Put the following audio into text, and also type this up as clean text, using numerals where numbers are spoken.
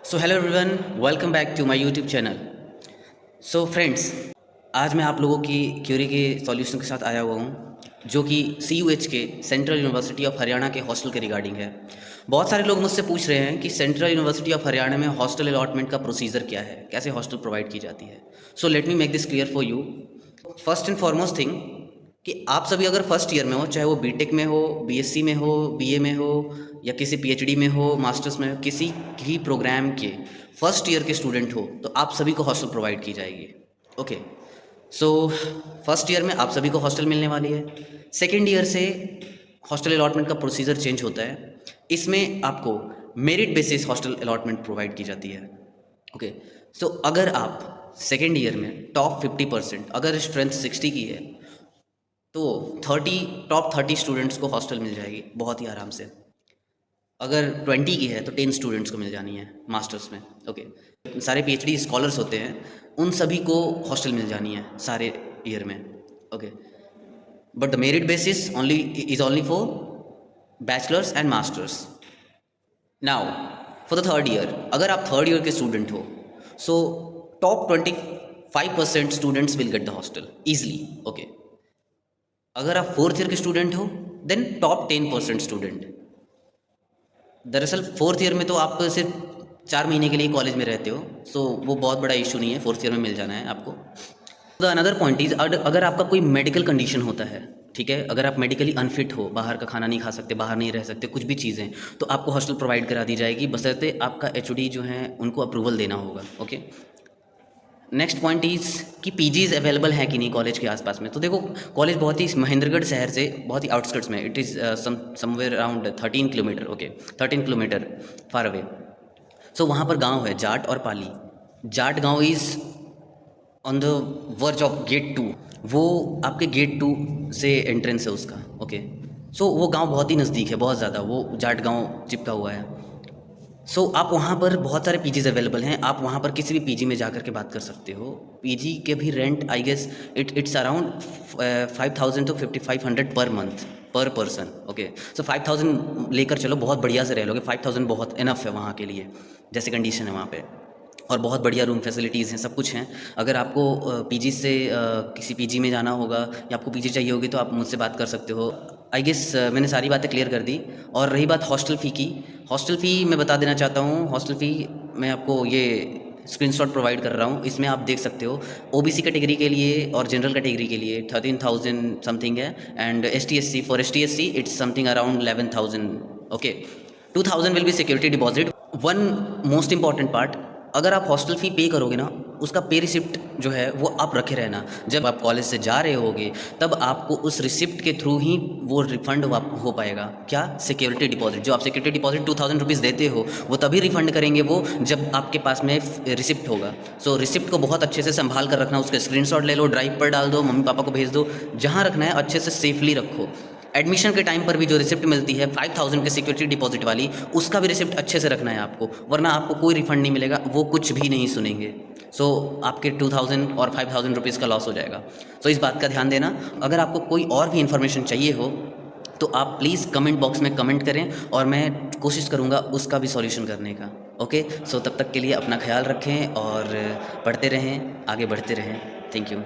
So hello everyone, welcome back to my YouTube channel. So friends, आज मैं आप लोगों की क्यूरी के सॉल्यूशन के साथ आया हुआ हूँ, जो कि CUH के सेंट्रल यूनिवर्सिटी ऑफ हरियाणा के हॉस्टल के रिगार्डिंग है। बहुत सारे लोग मुझसे पूछ रहे हैं कि सेंट्रल यूनिवर्सिटी ऑफ हरियाणा में हॉस्टल अलॉटमेंट का प्रोसीजर क्या है, कैसे हॉस्टल प्रोवाइड की जाती है। So let me make this clear for you. First and foremost thing कि आप सभी अगर फर्स्ट ईयर में हो, चाहे वो बीटेक में हो, BSc में हो, BA में हो, या किसी PhD में हो, मास्टर्स में हो, किसी भी प्रोग्राम के फर्स्ट ईयर के स्टूडेंट हो, तो आप सभी को हॉस्टल प्रोवाइड की जाएगी। ओके, सो फर्स्ट ईयर में आप सभी को हॉस्टल मिलने वाली है। सेकेंड ईयर से हॉस्टल अलॉटमेंट का प्रोसीजर चेंज होता है। इसमें आपको merit basis hostel allotment provide की जाती है। ओके, सो अगर आप सेकेंड ईयर में टॉप 50%, अगर स्ट्रेंथ 60 की है, तो टॉप 30 स्टूडेंट्स को हॉस्टल मिल जाएगी बहुत ही आराम से। अगर 20 की है तो 10 स्टूडेंट्स को मिल जानी है मास्टर्स में। ओके, सारे PhD स्कॉलर्स होते हैं, उन सभी को हॉस्टल मिल जानी है सारे ईयर में। Okay, but the merit basis only for bachelors and masters. Now for the third year, अगर आप थर्ड ईयर के स्टूडेंट हो, so top 25% students will get the hostel easily. Okay, अगर आप फोर्थ ईयर के स्टूडेंट हो, then top 10% student. दरअसल fourth year में तो आप सिर्फ 4 महीने के लिए कॉलेज में रहते हो, सो वो बहुत बड़ा इशू नहीं है, फोर्थ ईयर में मिल जाना है आपको। द अनदर पॉइंट इज, अगर आपका कोई मेडिकल कंडीशन होता है, ठीक है, अगर आप मेडिकली अनफिट हो, बाहर का खाना नहीं खा सकते, बाहर नहीं रह सकते, कुछ भी चीज़ें, तो आपको हॉस्टल प्रोवाइड करा दी जाएगी, बशर्ते आपका HOD जो है उनको अप्रूवल देना होगा। ओके, नेक्स्ट पॉइंट इज़ कि PGs अवेलेबल है कि नहीं कॉलेज के आसपास में। तो देखो, कॉलेज बहुत ही महेंद्रगढ़ शहर से बहुत ही आउटस्कर्ट्स में, it is somewhere around 13 kilometre. Okay, 13 kilometre far away. So वहाँ पर गांव है जाट और पाली। जाट गांव is on the verge of gate 2, वो आपके गेट 2 से एंट्रेंस है उसका। ओके, सो वो गांव बहुत ही नज़दीक है, बहुत ज़्यादा, वो जाट गांव चिपका हुआ है। सो आप वहाँ पर बहुत सारे PGs अवेलेबल हैं, आप वहाँ पर किसी भी PG में जा कर के बात कर सकते हो। PG के भी rent I guess it's around 5,000 to 5,500 per month पर पर्सन। ओके, सो 5,000 लेकर चलो, बहुत बढ़िया से रह लोगे। 5,000 बहुत इनफ है वहाँ के लिए, जैसे कंडीशन है वहाँ पे, और बहुत बढ़िया रूम फैसिलिटीज़ हैं, सब कुछ हैं। अगर आपको PG से किसी PG में जाना होगा या आपको PG चाहिए होगी, तो आप मुझसे बात कर सकते हो। आई गेस मैंने सारी बातें क्लियर कर दी। और रही बात हॉस्टल फ़ी की, हॉस्टल फ़ी मैं बता देना चाहता हूँ। हॉस्टल फ़ी मैं आपको ये स्क्रीनशॉट प्रोवाइड कर रहा हूँ, इसमें आप देख सकते हो। OBC कैटेगरी के लिए और जनरल कैटेगरी के लिए 13,000 समथिंग है, and ST/SC, for ST/SC it's something around 11,000। Okay, 2,000 will be security deposit. One most important part, अगर आप हॉस्टल फ़ी पे करोगे ना, उसका पे रिसिप्ट जो है वो आप रखे रहना। जब आप कॉलेज से जा रहे होगे, तब आपको उस रिसिप्ट के थ्रू ही वो रिफ़ंड हो पाएगा। क्या? Security deposit. जो आप सिक्योरिटी डिपॉजिट 2,000 रुपीज़ देते हो, वो तभी रिफ़ंड करेंगे वो, जब आपके पास में रिसिप्ट होगा। सो रिसिप्ट को बहुत अच्छे से संभाल कर रखना, उसका स्क्रीनशॉट ले लो, ड्राइव पर डाल दो, मम्मी पापा को भेज दो, जहाँ रखना है अच्छे से सेफली रखो। एडमिशन के टाइम पर भी जो रिसिप्ट मिलती है 5,000 के सिक्योरिटी डिपॉजिट वाली, उसका भी रिसिप्ट अच्छे से रखना है आपको, वरना आपको कोई रिफंड नहीं मिलेगा, वो कुछ भी नहीं सुनेंगे। सो आपके 2,000 और 5,000 रुपीज़ का लॉस हो जाएगा। सो इस बात का ध्यान देना। अगर आपको कोई और भी इन्फॉर्मेशन चाहिए हो, तो आप प्लीज़ कमेंट बॉक्स में कमेंट करें, और मैं कोशिश करूँगा उसका भी सॉल्यूशन करने का। ओके, सो तब तक के लिए अपना ख्याल रखें और पढ़ते रहें, आगे बढ़ते रहें। Thank you.